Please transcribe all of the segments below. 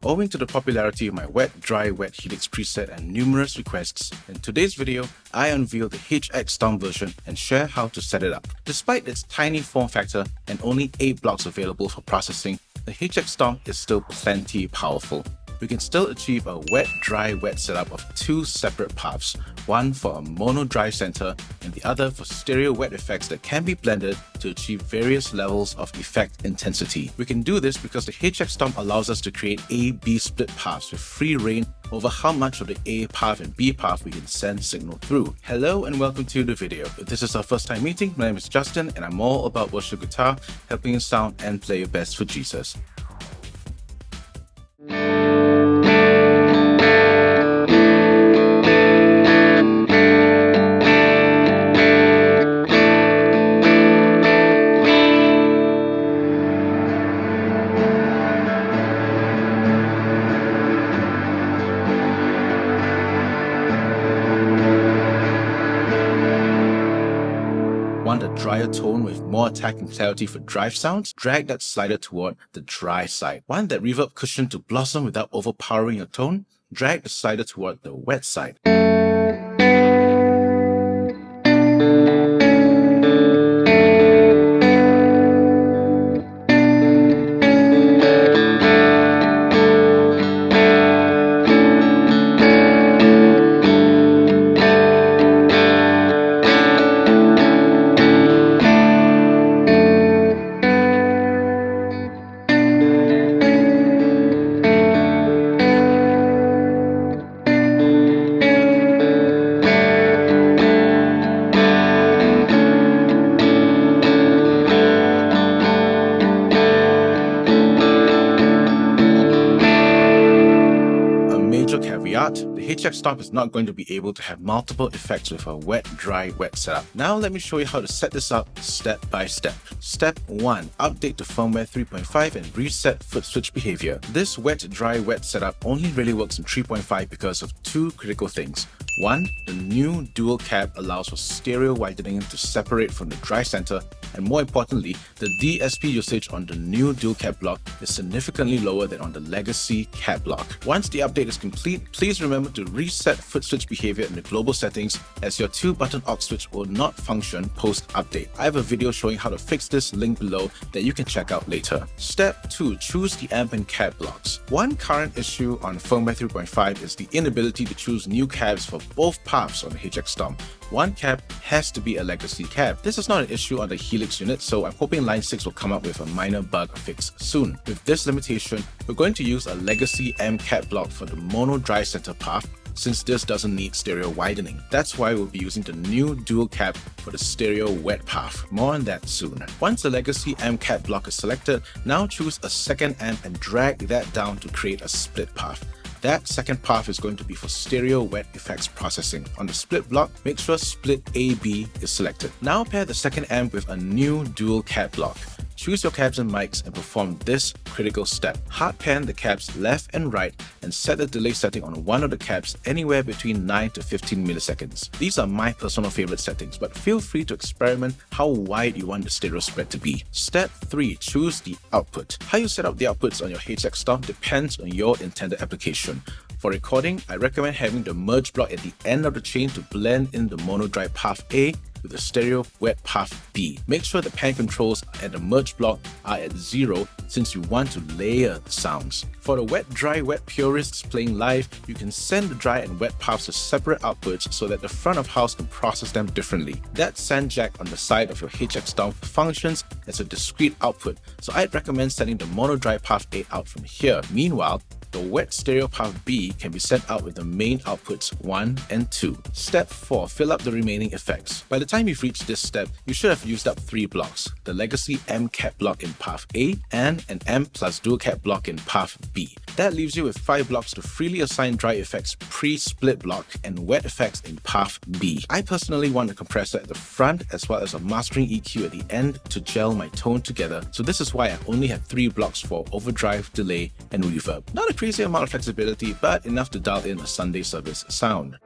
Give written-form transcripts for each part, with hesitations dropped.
Owing to the popularity of my wet, dry, wet Helix preset and numerous requests, in today's video, I unveil the HX Stomp version and share how to set it up. Despite its tiny form factor and only 8 blocks available for processing, the HX Stomp is still plenty powerful. We can still achieve a wet, dry, wet setup of 2 separate paths, one for a mono dry center and the other for stereo wet effects that can be blended to achieve various levels of effect intensity. We can do this because the HX Stomp allows us to create A-B split paths with free reign over how much of the A path and B path we can send signal through. Hello and welcome to the video. If this is our first time meeting, my name is Justin and I'm all about worship guitar, helping you sound and play your best for Jesus. Want a drier tone with more attack and clarity for drive sounds? Drag that slider toward the dry side. Want that reverb cushion to blossom without overpowering your tone? Drag the slider toward the wet side. Caveat, the HX Stomp is not going to be able to have multiple effects with a wet, dry, wet setup. Now let me show you how to set this up step by step. Step 1. Update to firmware 3.5 and reset foot switch behavior. This wet, dry, wet setup only really works in 3.5 because of 2 critical things. 1. The new dual cap allows for stereo widening to separate from the dry center, and more importantly, the DSP usage on the new dual cap block is significantly lower than on the legacy cap block. Once the update is complete, please remember to reset foot switch behavior in the global settings, as your 2-button aux switch will not function post-update. I have a video showing how to fix this linked below that you can check out later. Step 2. Choose the amp and cap blocks. One current issue on firmware 3.5 is the inability to choose new cabs for both paths on the HX Stomp. One cab has to be a legacy cab. This is not an issue on the Helix unit, so I'm hoping Line 6 will come up with a minor bug fix soon. With this limitation, we're going to use a legacy M cap block for the mono dry center path, since this doesn't need stereo widening. That's why we'll be using the new dual cap for the stereo wet path. More on that soon. Once the legacy M cap block is selected, now choose a second amp and drag that down to create a split path. That second path is going to be for stereo wet effects processing. On the split block, make sure split AB is selected. Now pair the second amp with a new dual cap block. Choose your cabs and mics and perform this critical step. Hard pan the cabs left and right and set the delay setting on one of the cabs anywhere between 9 to 15 milliseconds. These are my personal favorite settings, but feel free to experiment how wide you want the stereo spread to be. Step 3. Choose the output. How you set up the outputs on your HX Stomp depends on your intended application. For recording, I recommend having the merge block at the end of the chain to blend in the mono dry path A with the stereo wet path B. Make sure the pan controls and the merge block are at 0 since you want to layer the sounds. For the wet, dry, wet purists playing live, you can send the dry and wet paths to separate outputs so that the front of house can process them differently. That send jack on the side of your HX Stomp functions as a discrete output, so I'd recommend sending the mono dry path A out from here. Meanwhile, the wet stereo path B can be sent out with the main outputs 1 and 2. Step 4. Fill up the remaining effects. By the time you've reached this step, you should have used up 3 blocks: the legacy M cap block in path A and an M plus dual cap block in path B. That leaves you with 5 blocks to freely assign dry effects pre-split block and wet effects in path B. I personally want a compressor at the front as well as a mastering EQ at the end to gel my tone together, so this is why I only have 3 blocks for overdrive, delay, and reverb. Not a crazy amount of flexibility, but enough to dial in a Sunday service sound.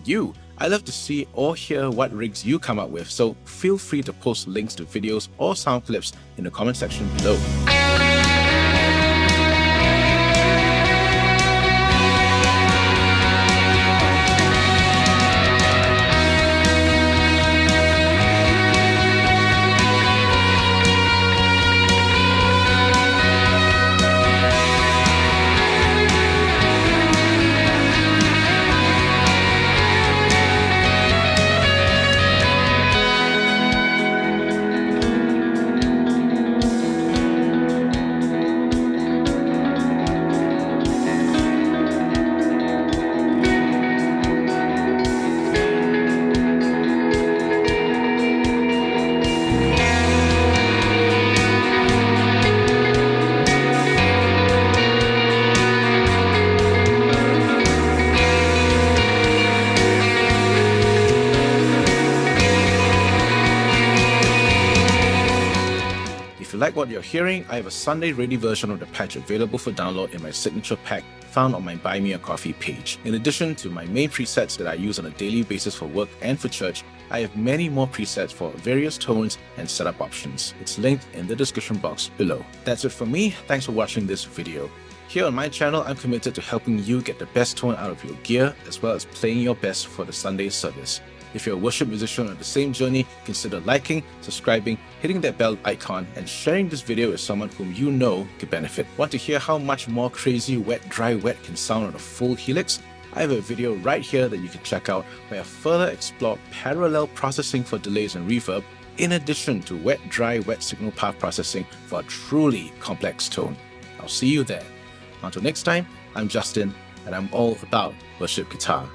you. I love to see or hear what rigs you come up with, so feel free to post links to videos or sound clips in the comment section below. If you like what you're hearing, I have a Sunday-ready version of the patch available for download in my signature pack found on my Buy Me a Coffee page. In addition to my main presets that I use on a daily basis for work and for church, I have many more presets for various tones and setup options. It's linked in the description box below. That's it for me. Thanks for watching this video. Here on my channel, I'm committed to helping you get the best tone out of your gear, as well as playing your best for the Sunday service. If you're a worship musician on the same journey, consider liking, subscribing, hitting that bell icon, and sharing this video with someone whom you know could benefit. Want to hear how much more crazy wet, dry, wet can sound on a full Helix? I have a video right here that you can check out where I further explore parallel processing for delays and reverb, in addition to wet, dry, wet signal path processing for a truly complex tone. I'll see you there. Until next time, I'm Justin, and I'm all about worship guitar.